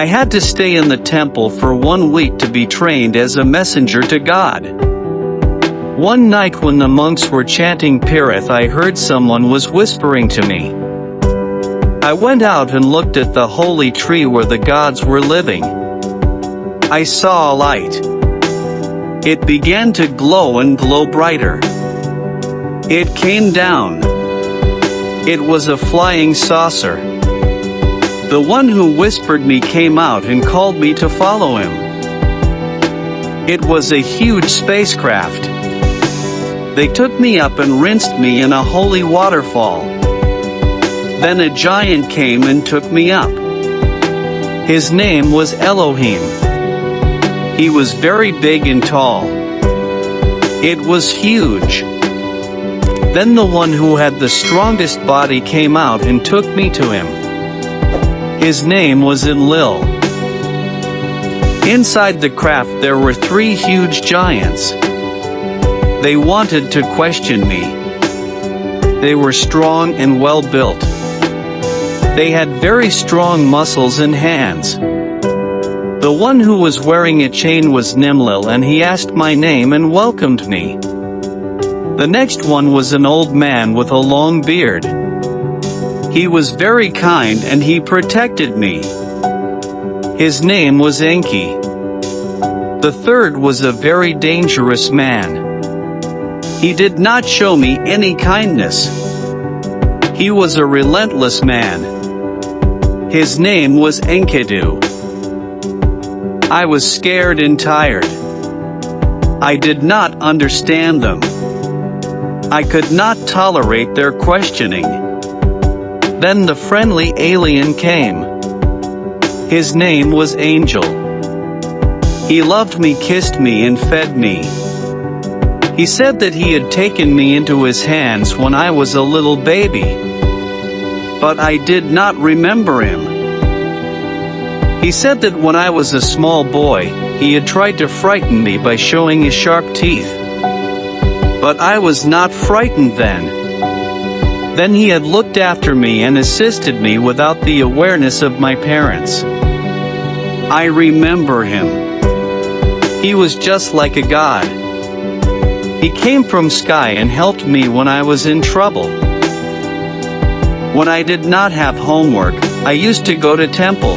I had to stay in the temple for 1 week to be trained as a messenger to God. One night when the monks were chanting Pirith, I heard someone was whispering to me. I went out and looked at the holy tree where the gods were living. I saw a light. It began to glow and glow brighter. It came down. It was a flying saucer. The one who whispered me came out and called me to follow him. It was a huge spacecraft. They took me up and rinsed me in a holy waterfall. Then a giant came and took me up. His name was Elohim. He was very big and tall. It was huge. Then the one who had the strongest body came out and took me to him. His name was Enlil. Inside the craft there were 3 huge giants. They wanted to question me. They were strong and well built. They had very strong muscles and hands. The one who was wearing a chain was Nimlil, and he asked my name and welcomed me. The next one was an old man with a long beard. He was very kind and he protected me. His name was Enki. The third was a very dangerous man. He did not show me any kindness. He was a relentless man. His name was Enkidu. I was scared and tired. I did not understand them. I could not tolerate their questioning. Then the friendly alien came. His name was Angel. He loved me, kissed me, and fed me. He said that he had taken me into his hands when I was a little baby. But I did not remember him. He said that when I was a small boy, he had tried to frighten me by showing his sharp teeth. But I was not frightened then. Then he had looked after me and assisted me without the awareness of my parents. I remember him. He was just like a god. He came from sky and helped me when I was in trouble. When I did not have homework, I used to go to temple.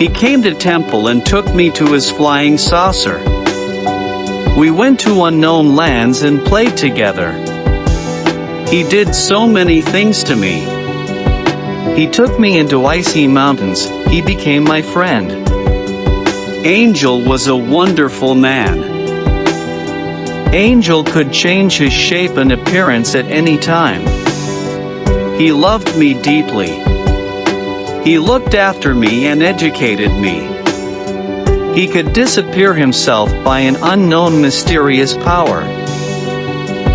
He came to temple and took me to his flying saucer. We went to unknown lands and played together. He did so many things to me. He took me into icy mountains. He became my friend. Angel was a wonderful man. Angel could change his shape and appearance at any time. He loved me deeply. He looked after me and educated me. He could disappear himself by an unknown mysterious power.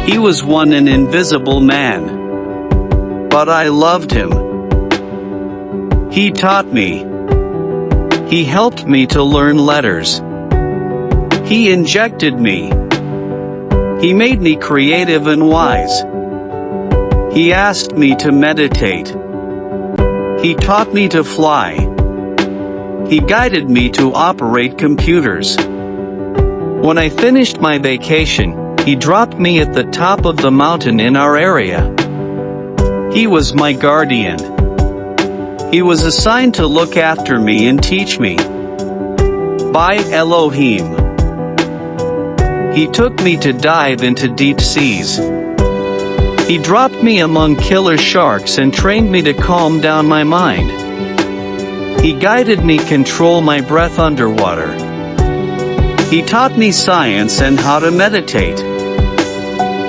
He was an invisible man. But I loved him. He taught me. He helped me to learn letters. He injected me. He made me creative and wise. He asked me to meditate. He taught me to fly. He guided me to operate computers. When I finished my vacation, he dropped me at the top of the mountain in our area. He was my guardian. He was assigned to look after me and teach me. By Elohim. He took me to dive into deep seas. He dropped me among killer sharks and trained me to calm down my mind. He guided me control my breath underwater. He taught me science and how to meditate.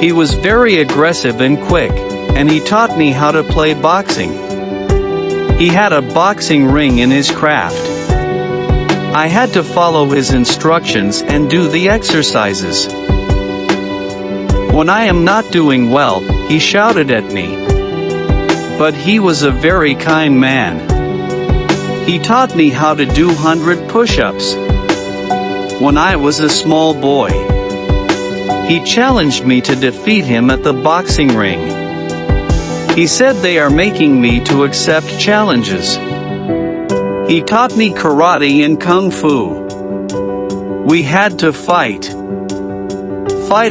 He was very aggressive and quick, and he taught me how to play boxing. He had a boxing ring in his craft. I had to follow his instructions and do the exercises. When I am not doing well, he shouted at me. But he was a very kind man. He taught me how to do 100 push-ups. When I was a small boy, he challenged me to defeat him at the boxing ring. He said they are making me to accept challenges. He taught me karate and kung fu. We had to fight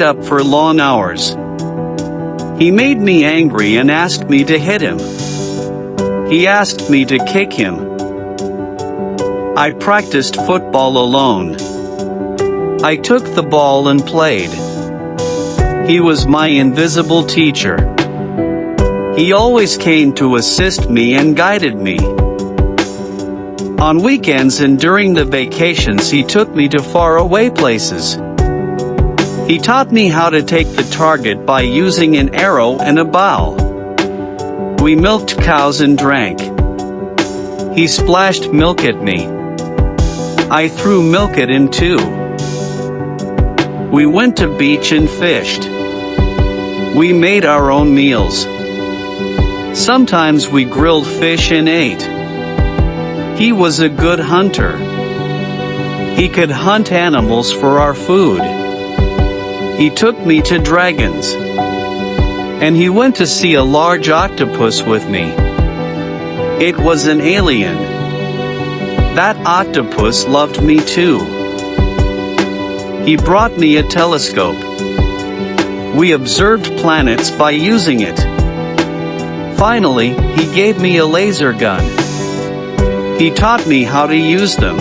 up for long hours. He made me angry and asked me to hit him. He asked me to kick him. I practiced football alone. I took the ball and played. He was my invisible teacher. He always came to assist me and guided me. On weekends and during the vacations he took me to faraway places. He taught me how to take the target by using an arrow and a bow. We milked cows and drank. He splashed milk at me. I threw milk at him too. We went to beach and fished. We made our own meals. Sometimes we grilled fish and ate. He was a good hunter. He could hunt animals for our food. He took me to dragons. And he went to see a large octopus with me. It was an alien. That octopus loved me too. He brought me a telescope. We observed planets by using it. Finally, he gave me a laser gun. He taught me how to use them.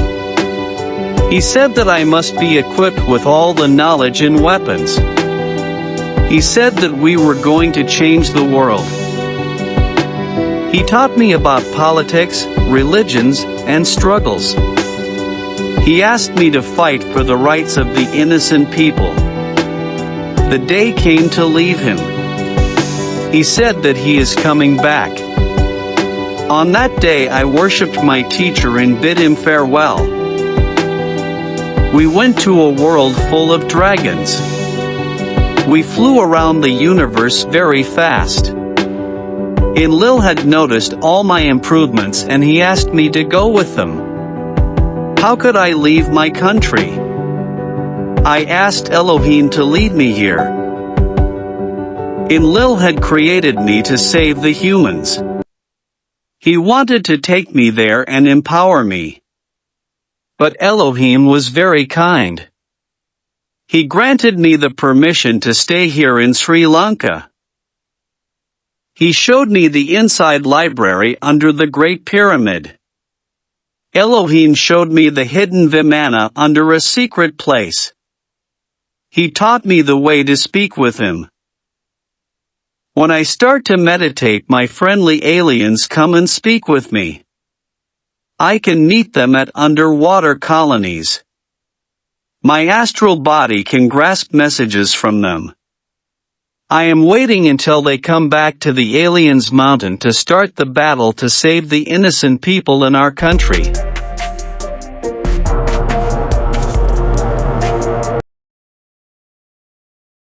He said that I must be equipped with all the knowledge and weapons. He said that we were going to change the world. He taught me about politics, religions, and struggles. He asked me to fight for the rights of the innocent people. The day came to leave him. He said that he is coming back. On that day I worshipped my teacher and bid him farewell. We went to a world full of dragons. We flew around the universe very fast. Enlil had noticed all my improvements and he asked me to go with them. How could I leave my country? I asked Elohim to lead me here. Enlil had created me to save the humans. He wanted to take me there and empower me. But Elohim was very kind. He granted me the permission to stay here in Sri Lanka. He showed me the inside library under the Great Pyramid. Elohim showed me the hidden Vimana under a secret place. He taught me the way to speak with him. When I start to meditate, my friendly aliens come and speak with me. I can meet them at underwater colonies. My astral body can grasp messages from them. I am waiting until they come back to the aliens' mountain to start the battle to save the innocent people in our country.